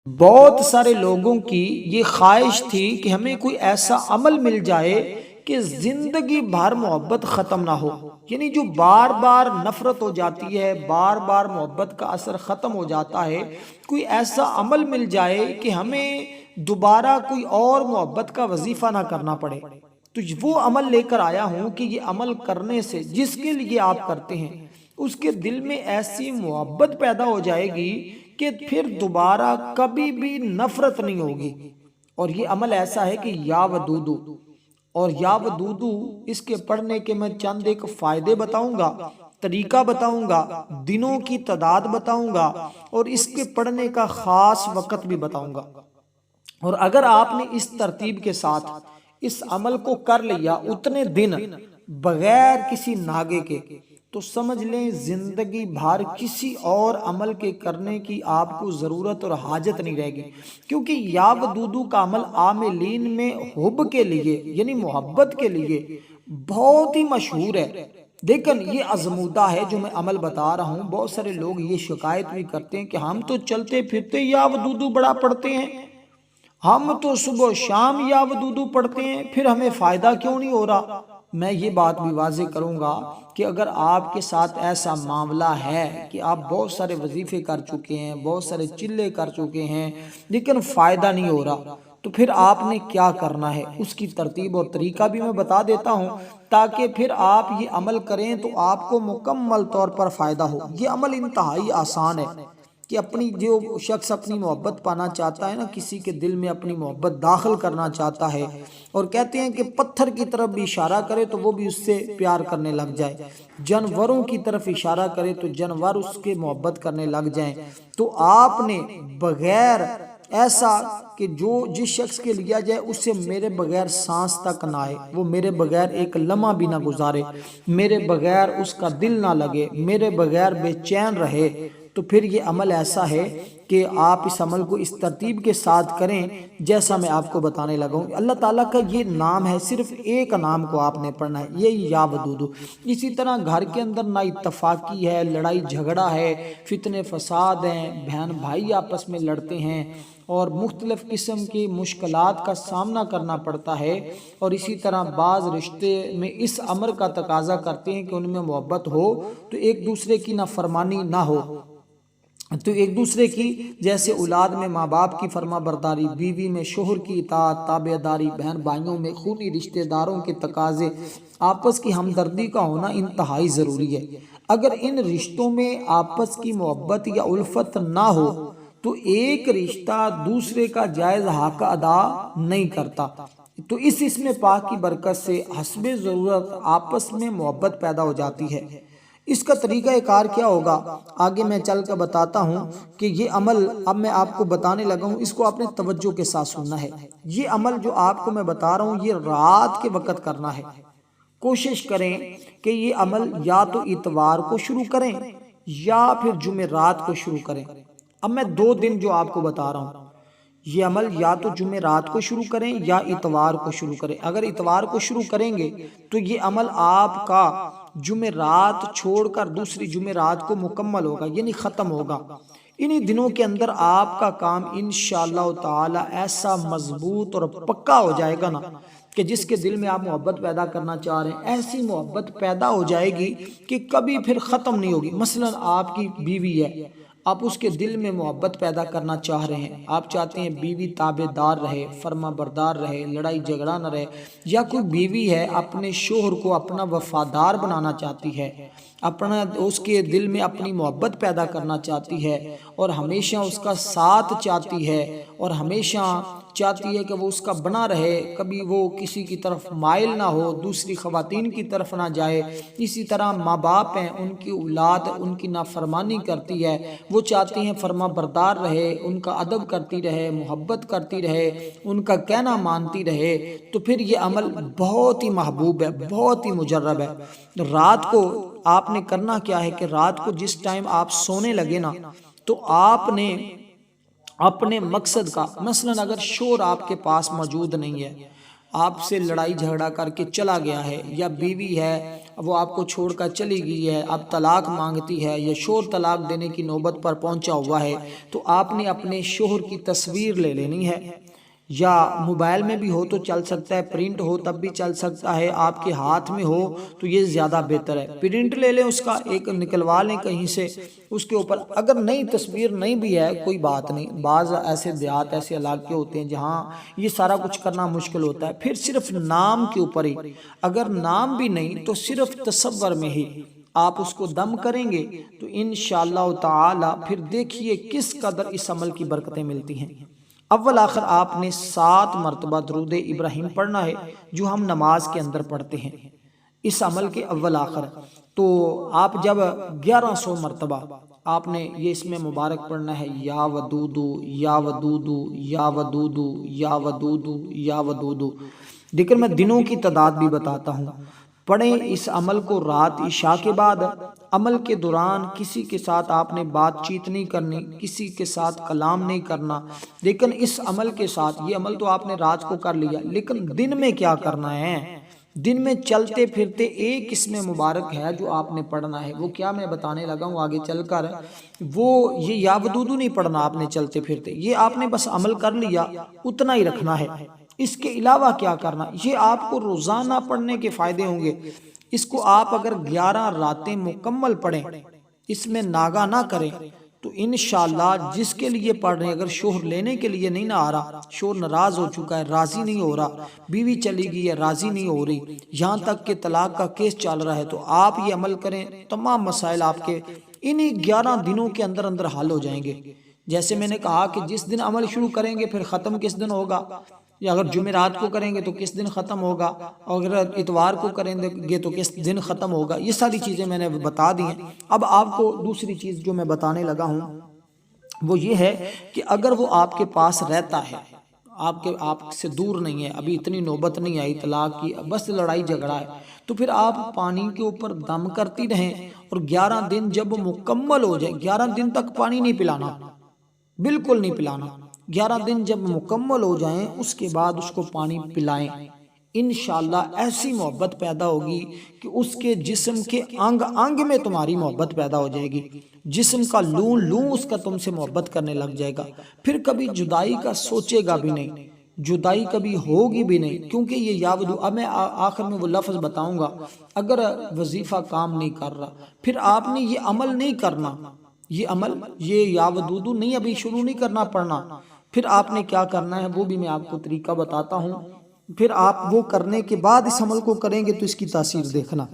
بہت سارے لوگوں کی یہ خواہش تھی کہ ہمیں کوئی ایسا عمل مل جائے کہ زندگی بھر محبت ختم نہ ہو، یعنی جو بار بار نفرت ہو جاتی ہے، بار بار محبت کا اثر ختم ہو جاتا ہے، کوئی ایسا عمل مل جائے کہ ہمیں دوبارہ کوئی اور محبت کا وظیفہ نہ کرنا پڑے۔ تو وہ عمل لے کر آیا ہوں کہ یہ عمل کرنے سے جس کے لیے آپ کرتے ہیں اس کے دل میں ایسی محبت پیدا ہو جائے گی کہ پھر دوبارہ کبھی بھی نفرت نہیں ہوگی۔ اور یہ عمل ایسا ہے کہ یا ودودو، اور یا ودودو اس کے پڑھنے کے میں چند ایک فائدے بتاؤں گا، طریقہ بتاؤں گا، دنوں کی تعداد بتاؤں گا، اور اس کے پڑھنے کا خاص وقت بھی بتاؤں گا۔ اور اگر آپ نے اس ترتیب کے ساتھ اس عمل کو کر لیا اتنے دن بغیر کسی ناگے کے، تو سمجھ لیں زندگی بھر کسی اور عمل کے کرنے کی آپ کو ضرورت اور حاجت نہیں رہے گی، کیونکہ یا ودودو کا عمل عاملین میں حب کے لیے یعنی محبت کے لیے بہت ہی مشہور ہے۔ دیکھیں یہ ازمودہ ہے جو میں عمل بتا رہا ہوں۔ بہت سارے لوگ یہ شکایت بھی کرتے ہیں کہ ہم تو چلتے پھرتے یا ودودو بڑا پڑھتے ہیں، ہم تو صبح و شام یا ودودو پڑھتے ہیں، پھر ہمیں فائدہ کیوں نہیں ہو رہا؟ میں یہ بات بھی واضح کروں گا کہ اگر آپ کے ساتھ ایسا معاملہ ہے کہ آپ بہت سارے وظیفے کر چکے ہیں، بہت سارے چلے کر چکے ہیں، لیکن فائدہ نہیں ہو رہا، تو پھر آپ نے کیا کرنا ہے اس کی ترتیب اور طریقہ بھی میں بتا دیتا ہوں، تاکہ پھر آپ یہ عمل کریں تو آپ کو مکمل طور پر فائدہ ہو۔ یہ عمل انتہائی آسان ہے کہ اپنی جو شخص اپنی محبت پانا چاہتا ہے نا، کسی کے دل میں اپنی محبت داخل کرنا چاہتا ہے، اور کہتے ہیں کہ پتھر کی طرف بھی اشارہ کرے تو وہ بھی اس سے پیار کرنے لگ جائے، جانوروں کی طرف اشارہ کرے تو جانور اس کے محبت کرنے لگ جائیں، تو آپ نے بغیر ایسا کہ جو جس شخص کے لیا جائے اس سے میرے بغیر سانس تک نہ آئے، وہ میرے بغیر ایک لمحہ بھی نہ گزارے، میرے بغیر اس کا دل نہ لگے، میرے بغیر بے چین رہے، تو پھر یہ عمل ایسا ہے کہ آپ اس عمل کو اس ترتیب کے ساتھ کریں جیسا میں آپ کو بتانے لگا ہوں۔ اللہ تعالیٰ کا یہ نام ہے، صرف ایک نام کو آپ نے پڑھنا ہے، یہ یا ودودو۔ اسی طرح گھر کے اندر نا اتفاقی ہے، لڑائی جھگڑا ہے، فتنے فساد ہیں، بہن بھائی آپس میں لڑتے ہیں، اور مختلف قسم کی مشکلات کا سامنا کرنا پڑتا ہے، اور اسی طرح بعض رشتے میں اس امر کا تقاضا کرتے ہیں کہ ان میں محبت ہو تو ایک دوسرے کی نافرمانی نہ ہو، تو ایک دوسرے کی جیسے اولاد میں ماں باپ کی فرما برداری، بیوی میں شوہر کی اطاعت تابع داری، بہن بھائیوں میں خونی رشتہ داروں کے تقاضے، آپس کی ہمدردی کا ہونا انتہائی ضروری ہے۔ اگر ان رشتوں میں آپس کی محبت یا الفت نہ ہو تو ایک رشتہ دوسرے کا جائز حق ادا نہیں کرتا، تو اس اسم پاک کی برکت سے حسب ضرورت آپس میں محبت پیدا ہو جاتی ہے۔ اس کا طریقہ کار کیا ہوگا آگے میں چل کر بتاتا ہوں کہ یہ عمل اب میں آپ کو بتانے لگا ہوں، اس کو آپ نے توجہ کے ساتھ سننا ہے۔ یہ عمل جو آپ کو میں بتا رہا ہوں یہ رات کے وقت کرنا ہے۔ کوشش کریں کہ یہ عمل یا تو اتوار کو شروع کریں یا پھر جمعرات کو شروع کریں۔ اب میں 2 دن جو آپ کو بتا رہا ہوں، یہ عمل یا تو جمعرات کو شروع کریں یا اتوار کو شروع کریں۔ اگر اتوار کو شروع کریں گے تو یہ عمل آپ کا جمعرات چھوڑ کر دوسری جمعرات کو مکمل ہوگا، یعنی ختم ہوگا۔ انہی دنوں کے اندر آپ کا کام انشاءاللہ تعالی ایسا مضبوط اور پکا ہو جائے گا نا کہ جس کے دل میں آپ محبت پیدا کرنا چاہ رہے ہیں ایسی محبت پیدا ہو جائے گی کہ کبھی پھر ختم نہیں ہوگی۔ مثلا آپ کی بیوی ہے، آپ اس کے دل میں محبت پیدا کرنا چاہ رہے ہیں، آپ چاہتے ہیں بیوی تابع دار رہے، فرما بردار رہے، لڑائی جھگڑا نہ رہے، یا کوئی بیوی ہے اپنے شوہر کو اپنا وفادار بنانا چاہتی ہے، اپنا اس کے دل میں اپنی محبت پیدا کرنا چاہتی ہے، اور ہمیشہ اس کا ساتھ چاہتی ہے، اور ہمیشہ چاہتی ہے کہ وہ اس کا بنا رہے، کبھی وہ کسی کی طرف مائل نہ ہو، دوسری خواتین کی طرف نہ جائے۔ اسی طرح ماں باپ ہیں، ان کی اولاد ان کی نافرمانی کرتی ہے، وہ چاہتی ہیں فرما بردار رہے، ان کا ادب کرتی رہے، محبت کرتی رہے، ان کا کہنا مانتی رہے، تو پھر یہ عمل بہت ہی محبوب ہے، بہت ہی مجرب ہے۔ رات کو آپ نے کرنا کیا ہے کہ رات کو جس ٹائم آپ سونے لگے نا تو آپ نے اپنے مقصد کا، مثلا اگر شور آپ کے پاس موجود نہیں ہے، آپ سے لڑائی جھگڑا کر کے چلا گیا ہے، یا بیوی ہے وہ آپ کو چھوڑ کر چلی گئی ہے، اب طلاق مانگتی ہے، یا شوہر طلاق دینے کی نوبت پر پہنچا ہوا ہے، تو آپ نے اپنے شوہر کی تصویر لے لینی ہے، یا موبائل میں بھی ہو تو چل سکتا ہے، پرنٹ ہو تب بھی چل سکتا ہے، آپ کے ہاتھ میں ہو تو یہ زیادہ بہتر ہے۔ پرنٹ لے لیں، اس کا ایک نکلوا لیں کہیں سے، اس کے اوپر اگر نئی تصویر نہیں بھی ہے کوئی بات نہیں، بعض ایسے دیہات ایسے علاقے ہوتے ہیں جہاں یہ سارا کچھ کرنا مشکل ہوتا ہے، پھر صرف نام کے اوپر ہی، اگر نام بھی نہیں تو صرف تصور میں ہی آپ اس کو دم کریں گے تو انشاءاللہ تعالی پھر دیکھیے کس قدر اس عمل کی برکتیں ملتی ہیں۔ اول آخر آپ نے 7 مرتبہ درود ابراہیم پڑھنا ہے، جو ہم نماز کے اندر پڑھتے ہیں اس عمل کے اول آخر۔ تو آپ جب 1100 مرتبہ آپ نے یہ اس میں مبارک پڑھنا ہے، یا ودودو یا ودودو یا ودودو یا ودودو یا ودودو۔ لیکن میں دنوں کی تعداد بھی بتاتا ہوں۔ پڑھیں اس عمل کو رات عشاء کے بعد۔ عمل کے دوران کسی کے ساتھ آپ نے بات چیت نہیں کرنی، کسی کے ساتھ کلام نہیں کرنا، لیکن اس عمل کے ساتھ، یہ عمل تو آپ نے رات کو کر لیا، لیکن دن میں کیا کرنا ہے؟ دن میں چلتے پھرتے ایک اس میں مبارک ہے جو آپ نے پڑھنا ہے، وہ کیا میں بتانے لگا ہوں آگے چل کر، وہ یہ یا ودودو نہیں پڑھنا آپ نے چلتے پھرتے، یہ آپ نے بس عمل کر لیا اتنا ہی رکھنا ہے۔ اس کے علاوہ کیا کرنا، یہ آپ کو روزانہ پڑھنے کے فائدے ہوں گے۔ اس کو آپ اگر 11 راتیں مکمل پڑھیں، اس میں ناغہ نہ کریں، تو انشاءاللہ جس کے لیے پڑھ رہے ہیں، اگر شوہر لینے کے لیے نہیں نہ آ رہا، شوہر ناراض ہو چکا ہے، راضی نہیں ہو رہا، بیوی چلی گئی ہے راضی نہیں ہو رہی، یہاں تک کہ طلاق کا کیس چل رہا ہے، تو آپ یہ عمل کریں، تمام مسائل آپ کے انہی 11 دنوں کے اندر اندر حل ہو جائیں گے۔ جیسے میں نے کہا کہ جس دن عمل شروع کریں گے پھر ختم کس دن ہوگا، یا اگر جمعرات کو کریں گے تو کس دن ختم ہوگا، اور اگر اتوار کو کریں گے تو کس دن ختم ہوگا، یہ ساری چیزیں میں نے بتا دی ہیں۔ اب آپ کو دوسری چیز جو میں بتانے لگا ہوں وہ یہ ہے کہ اگر وہ آپ کے پاس رہتا ہے، آپ سے دور نہیں ہے، ابھی اتنی نوبت نہیں آئی طلاق کی، بس لڑائی جھگڑا ہے، تو پھر آپ پانی کے اوپر دم کرتی رہیں، اور 11 دن جب مکمل ہو جائے، 11 دن تک پانی نہیں پلانا، بالکل نہیں پلانا، 11 دن جب مکمل ہو جائیں اس کے بعد اس کو پانی پلائیں، انشاءاللہ ایسی محبت پیدا ہوگی کہ اس کے جسم کے انگ انگ میں تمہاری محبت پیدا ہو جائے گی، جسم کا لون لون اس کا تم سے محبت کرنے لگ جائے گا، پھر کبھی جدائی کا سوچے گا بھی نہیں، جدائی کبھی ہوگی بھی نہیں، کیونکہ یہ یاودو، اب میں آخر میں وہ لفظ بتاؤں گا، اگر وظیفہ کام نہیں کر رہا پھر آپ نے یہ عمل نہیں کرنا، یہ عمل یہ یا ودودو نہیں ابھی شروع نہیں کرنا پڑھنا، پھر آپ نے کیا کرنا ہے وہ بھی میں آپ کو طریقہ بتاتا ہوں، پھر آپ وہ کرنے کے بعد اس عمل کو کریں گے تو اس کی تاثیر دیکھنا۔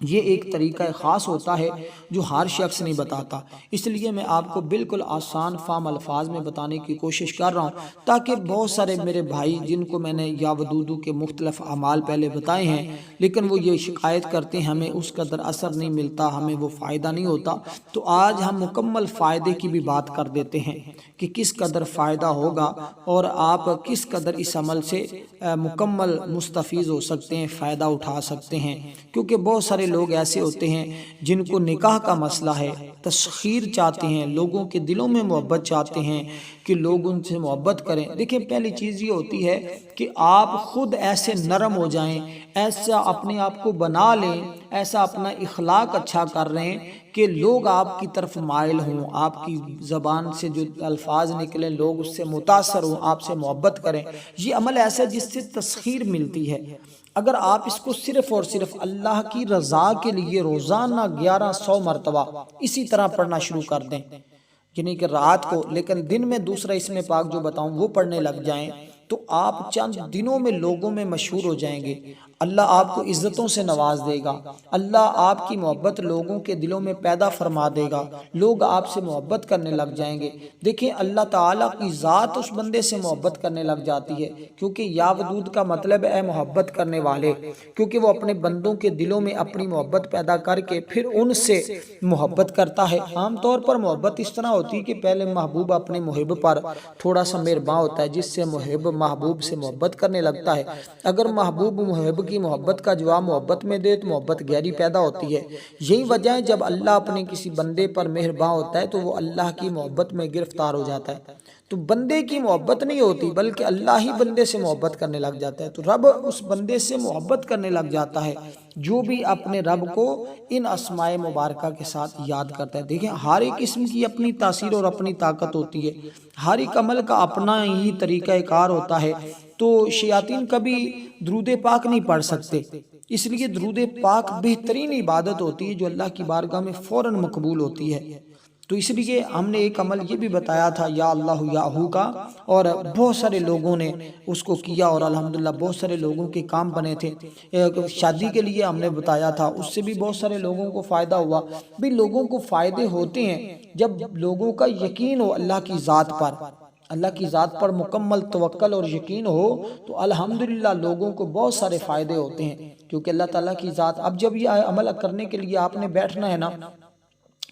یہ ایک طریقہ خاص ہوتا ہے جو ہر شخص نہیں بتاتا، اس لیے میں آپ کو بالکل آسان فہم الفاظ میں بتانے کی کوشش کر رہا ہوں، تاکہ بہت سارے میرے بھائی جن کو میں نے یا ودودو کے مختلف اعمال پہلے بتائے ہیں لیکن وہ یہ شکایت کرتے ہیں ہمیں اس قدر اثر نہیں ملتا، ہمیں وہ فائدہ نہیں ہوتا، تو آج ہم مکمل فائدے کی بھی بات کر دیتے ہیں کہ کس قدر فائدہ ہوگا اور آپ کس قدر اس عمل سے مکمل مستفیض ہو سکتے ہیں، فائدہ اٹھا سکتے ہیں، کیونکہ بہت سارے لوگ ایسے ہوتے ہیں جن کو نکاح کا مسئلہ ہے، تسخیر چاہتے ہیں، لوگوں کے دلوں میں محبت چاہتے ہیں کہ لوگ ان سے محبت کریں۔ دیکھیں پہلی چیز یہ ہوتی ہے کہ آپ خود ایسے نرم ہو جائیں، ایسا اپنے آپ کو بنا لیں، ایسا اپنا اخلاق اچھا کر رہے ہیں کہ لوگ آپ کی طرف مائل ہوں، آپ کی زبان سے جو الفاظ نکلیں لوگ اس سے متاثر ہوں، آپ سے محبت کریں۔ یہ عمل ایسا جس سے تسخیر ملتی ہے۔ اگر آپ اس کو صرف اور صرف اللہ کی رضا کے لیے روزانہ 1100 مرتبہ اسی طرح پڑھنا شروع کر دیں، یعنی کہ رات کو، لیکن دن میں دوسرا اسم پاک جو بتاؤں وہ پڑھنے لگ جائیں، تو آپ چند دنوں میں لوگوں میں مشہور ہو جائیں گے، اللہ آپ کو عزتوں سے نواز دے گا، اللہ آپ کی محبت لوگوں کے دلوں میں پیدا فرما دے گا، لوگ آپ سے محبت کرنے لگ جائیں گے۔ دیکھیں اللہ تعالیٰ کی ذات اس بندے سے محبت کرنے لگ جاتی ہے، کیونکہ یا ودود کا مطلب ہے محبت کرنے والے، کیونکہ وہ اپنے بندوں کے دلوں میں اپنی محبت پیدا کر کے پھر ان سے محبت کرتا ہے۔ عام طور پر محبت اس طرح ہوتی ہے کہ پہلے محبوب اپنے محب پر تھوڑا سا مہرباں ہوتا ہے، جس سے محب محبوب سے محبت کرنے لگتا ہے، اگر محبوب محب کی محبت کا جواب محبت میں دے تو محبت گہری پیدا ہوتی ہے۔ یہی وجہ ہے جب اللہ اپنے کسی بندے پر مہرباں ہوتا ہے تو وہ اللہ کی محبت میں گرفتار ہو جاتا ہے۔ تو بندے کی محبت نہیں ہوتی بلکہ اللہ ہی بندے سے محبت کرنے لگ جاتا ہے، تو رب اس بندے سے محبت کرنے لگ جاتا ہے جو بھی اپنے رب کو ان اسماء مبارکہ کے ساتھ یاد کرتا ہے۔ دیکھیں ہر ایک اسم کی اپنی تاثیر اور اپنی طاقت ہوتی ہے، ہر ایک عمل کا اپنا ہی طریقہ کار ہوتا ہے۔ تو شیاطین کبھی درود پاک نہیں پڑھ سکتے، اس لیے درود پاک بہترین عبادت ہوتی ہے جو اللہ کی بارگاہ میں فوراً مقبول ہوتی ہے۔ تو اس لیے ہم نے ایک عمل یہ بھی بتایا تھا یا اللہ یا ہو کا، اور بہت سارے لوگوں نے اس کو کیا اور الحمدللہ بہت سارے لوگوں کے کام بنے تھے۔ شادی کے لیے ہم نے بتایا تھا، اس سے بھی بہت سارے لوگوں کو فائدہ ہوا۔ بھی لوگوں کو فائدے ہوتے ہیں جب لوگوں کا یقین ہو اللہ کی ذات پر، اللہ کی ذات پر مکمل توکل اور یقین ہو تو الحمدللہ لوگوں کو بہت سارے فائدے ہوتے ہیں، کیونکہ اللہ تعالیٰ کی ذات۔ اب جب یہ عمل کرنے کے لیے آپ نے بیٹھنا ہے نا،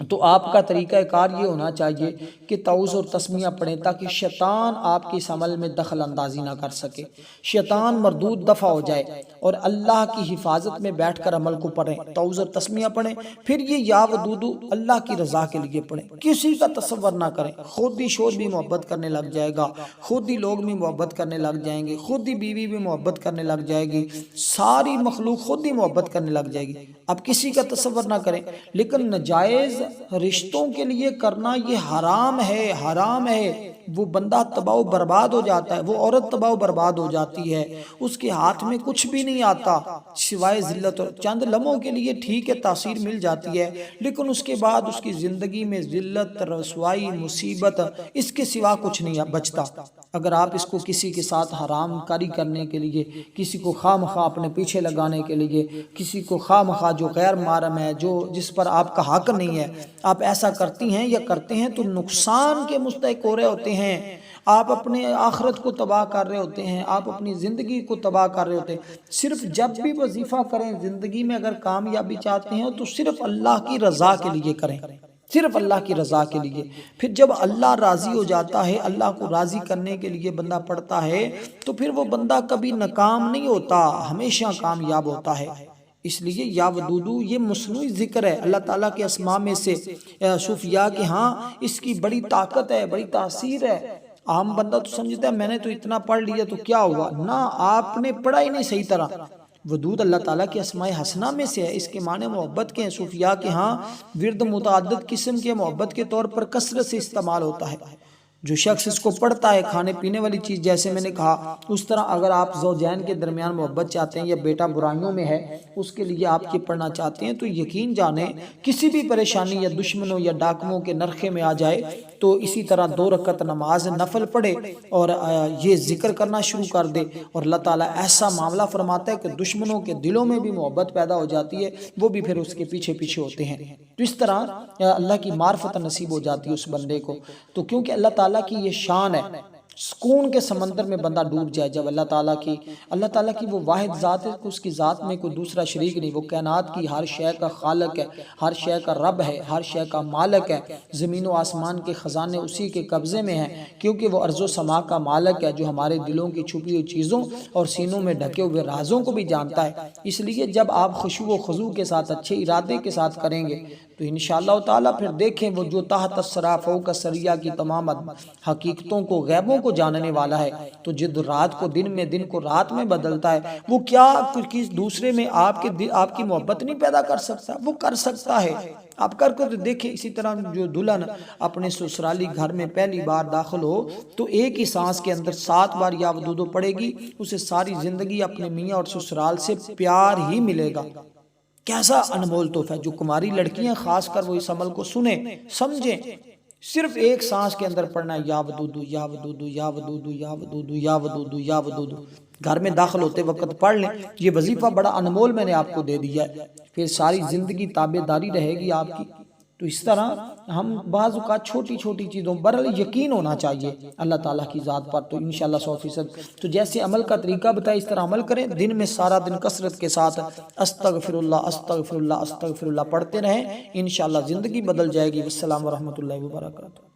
تو آپ کا طریقہ کار یہ ہونا چاہیے کہ تعوذ اور تسمیہ پڑھیں تاکہ شیطان آپ کے اس عمل میں دخل اندازی نہ کر سکے، شیطان مردود دفع ہو جائے، اور اللہ کی حفاظت میں بیٹھ کر عمل کو پڑھیں، تعوذ اور تسمیہ پڑھیں۔ پھر یہ یا ودودو اللہ کی رضا کے لیے پڑھیں، کسی کا تصور نہ کریں، خود ہی شور بھی محبت کرنے لگ جائے گا، خود ہی لوگ بھی محبت کرنے لگ جائیں گے، خود ہی بیوی بھی محبت کرنے لگ جائے گی، ساری مخلوق خود ہی محبت کرنے لگ جائے گی۔ اب کسی کا تصور نہ کریں، لیکن ناجائز رشتوں کے لیے کرنا یہ حرام ہے، حرام ہے۔ وہ بندہ تباہ و برباد ہو جاتا ہے، وہ عورت تباہ و برباد ہو جاتی ہے، اس کے ہاتھ میں کچھ بھی نہیں آتا سوائے ذلت، اور چند لمحوں کے لیے ٹھیک ہے تاثیر مل جاتی ہے، لیکن اس کے بعد اس کی زندگی میں ذلت، رسوائی، مصیبت، اس کے سوا کچھ نہیں بچتا۔ اگر آپ اس کو کسی کے ساتھ حرام کاری کرنے کے لیے، کسی کو خواہ مخواہ اپنے پیچھے لگانے کے لیے، کسی کو خواہ مخواہ جو غیر محرم ہے، جو جس پر آپ کا حق نہیں ہے، آپ ایسا کرتی ہیں یا کرتے ہیں تو نقصان کے مستحق ہو رہے ہوتے ہیں، آپ اپنے آخرت کو تباہ کر رہے ہوتے ہیں، آپ اپنی زندگی کو تباہ کر رہے ہوتے ہیں۔ صرف جب بھی وظیفہ کریں، زندگی میں اگر کامیابی چاہتے ہیں تو صرف اللہ کی رضا کے لیے کریں، صرف اللہ کی رضا کے لیے۔ پھر جب اللہ راضی ہو جاتا ہے، اللہ کو راضی کرنے کے لیے بندہ پڑھتا ہے، تو پھر وہ بندہ کبھی ناکام نہیں ہوتا، ہمیشہ کامیاب ہوتا ہے۔ اس لیے یا ودودو یہ مصنوعی ذکر ہے اللہ تعالیٰ کے اسماء میں سے، صوفیاء کے ہاں اس کی بڑی طاقت ہے، بڑی تاثیر ہے۔ عام بندہ تو سمجھتا ہے میں نے تو اتنا پڑھ لیا تو کیا ہوا، نہ آپ نے پڑھا ہی نہیں صحیح طرح۔ ودود اللہ تعالیٰ کی اسماء حسنہ میں سے ہے، اس کے معنی محبت کے ہیں۔ صوفیاء کے ہاں ورد متعدد قسم کے محبت کے طور پر کثرت سے استعمال ہوتا ہے۔ جو شخص اس کو پڑھتا ہے، کھانے پینے والی چیز جیسے میں نے کہا، اس طرح اگر آپ زوجین کے درمیان محبت چاہتے ہیں یا بیٹا برائیوں میں ہے اس کے لیے آپ کی پڑھنا چاہتے ہیں، تو یقین جانیں کسی بھی پریشانی یا دشمنوں یا ڈاکموں کے نرخے میں آ جائے تو اسی طرح 2 رکعت نماز نفل پڑھے اور یہ ذکر کرنا شروع کر دے، اور اللہ تعالیٰ ایسا معاملہ فرماتا ہے کہ دشمنوں کے دلوں میں بھی محبت پیدا ہو جاتی ہے، وہ بھی پھر اس کے پیچھے پیچھے ہوتے ہیں۔ تو اس طرح اللہ کی معرفت نصیب ہو جاتی ہے اس بندے کو، تو کیونکہ اللہ تعالیٰ کی یہ شان ہے، سکون کے سمندر میں بندہ ڈوب جائے جب اللہ تعالیٰ کی وہ واحد ذات ہے کہ اس کی ذات میں کوئی دوسرا شریک نہیں، وہ کائنات کی ہر شے کا خالق ہے، ہر شے کا رب ہے، ہر شے کا مالک ہے، زمین و آسمان کے خزانے اسی کے قبضے میں ہیں، کیونکہ وہ ارض و سما کا مالک ہے جو ہمارے دلوں کی چھپی ہوئی چیزوں اور سینوں میں ڈھکے ہوئے رازوں کو بھی جانتا ہے۔ اس لیے جب آپ خشوع و خضوع کے ساتھ، اچھے ارادے کے ساتھ کریں گے تو انشاءاللہ تعالیٰ پھر دیکھیں وہ جو تحت الثری فوق الثری کی تمام حقیقتوں کو، غیبوں کو جاننے والا ہے، تو جد رات کو دن میں، دن کو رات میں بدلتا ہے، وہ کیا کسی دوسرے میں آپ کی محبت نہیں پیدا کر سکتا؟ وہ کر سکتا ہے، آپ کر کے دیکھیں۔ اسی طرح جو دلہن اپنے سسرالی گھر میں پہلی بار داخل ہو تو ایک ہی سانس کے اندر 7 بار یا ودودو پڑھے گی، اسے ساری زندگی اپنے میاں اور سسرال سے پیار ہی ملے گا۔ کیسا انمول تحفہ ہے! جو کماری لڑکیاں خاص کر وہ اس عمل کو سنیں، سمجھیں، صرف ایک سانس کے اندر پڑھنا ہے یا ودودو یا ودودو یا ودودو یا ودودو یا ودودو یا ودودو۔ گھر میں داخل ہوتے وقت پڑھ لیں، یہ وظیفہ بڑا انمول میں نے آپ کو دے دیا ہے، پھر ساری زندگی تابعداری رہے گی آپ کی۔ تو اس طرح ہم بعض اوقات چھوٹی چھوٹی چیزوں پر یقین ہونا چاہیے اللہ تعالیٰ کی ذات پر، تو انشاءاللہ 100%۔ تو جیسے عمل کا طریقہ بتایا اس طرح عمل کریں، دن میں سارا دن کثرت کے ساتھ استغفر اللہ استغفر اللہ استغفر اللہ پڑھتے رہیں، انشاءاللہ زندگی بدل جائے گی۔ والسلام ورحمۃ اللہ وبرکاتہ۔